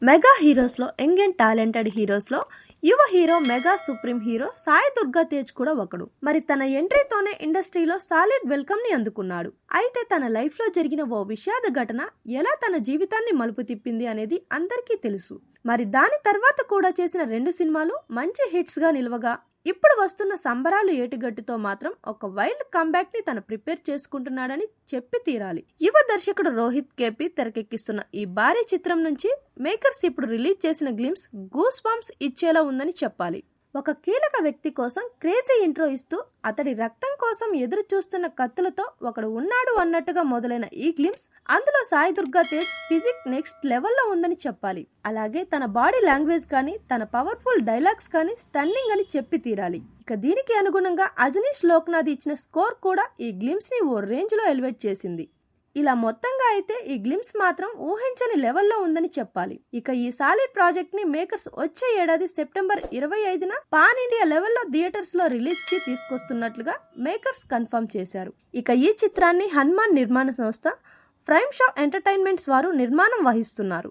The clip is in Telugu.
మెగా హీరోస్లో యంగ్ అండ్ టాలెంటెడ్ హీరోస్లో యువ hero mega supreme hero Sai Durga Tej కూడా ఒకడు. మరి తన ఎంట్రీతోనే ఇండస్ట్రీలో సాలిడ్ వెల్కమ్ ని అందుకున్నాడు. అయితే తన లైఫ్ లో జరిగిన ఓ విషాద ఘటన ఎలా తన జీవితాన్ని మలుపు తిప్పింది అనేది అందరికీ తెలుసు. మరి దాని తర్వాత కూడా చేసిన 2 సినిమాలు మంచి హిట్స్ గా నిలవగా ఇప్పుడు వస్తున్న సంబరాలు ఏటిగట్టుతో మాత్రం ఒక వైల్డ్ కంబ్యాక్ ని తను ప్రిపేర్ చేసుకుంటున్నాడని చెప్పి తీరాలి. యువ దర్శకుడు రోహిత్ కేపీ తెరకెక్కిస్తున్న ఈ భారీ చిత్రం నుంచి మేకర్స్ ఇప్పుడు రిలీజ్ చేసిన గ్లిమ్స్ గూస్ బంప్స్ ఇచ్చేలా ఉందని చెప్పాలి. ఒక కీలక వ్యక్తి కోసం క్రేజీ ఇంట్రో ఇస్తూ అతడి రక్తం కోసం ఎదురు చూస్తున్న కత్తులతో ఒకడు ఉన్నాడు అన్నట్టుగా మొదలైన ఈ గ్లిమ్స్ అందులో సాయి దుర్గా తేజ్ ఫిజిక్ నెక్స్ట్ లెవెల్లో ఉందని చెప్పాలి. అలాగే తన బాడీ లాంగ్వేజ్ కానీ తన పవర్ఫుల్ డైలాగ్స్ కానీ స్టన్నింగ్ అని చెప్పి తీరాలి. ఇక దీనికి అనుగుణంగా అజనీష్ లోక్నాథ్ ఇచ్చిన స్కోర్ కూడా ఈ గ్లిమ్స్ ని ఓ రేంజ్ లో ఎలివేట్ చేసింది. ఇలా మొత్తంగా అయితే ఈ గ్లిమ్స్ మాత్రం ఊహించని లెవెల్లో ఉందని చెప్పాలి. ఇక ఈ సాలిడ్ ప్రాజెక్ట్ ని మేకర్స్ వచ్చే ఏడాది సెప్టెంబర్ 25న పాన్ ఇండియా లెవెల్లో థియేటర్స్ లో రిలీజ్ కి తీసుకొస్తున్నట్లుగా మేకర్స్ కన్ఫర్మ్ చేశారు. ఇక ఈ చిత్రాన్ని హనుమాన్ నిర్మాణ సంస్థ ప్రైమ్ షో ఎంటర్టైన్మెంట్స్ వారు నిర్మాణం వహిస్తున్నారు.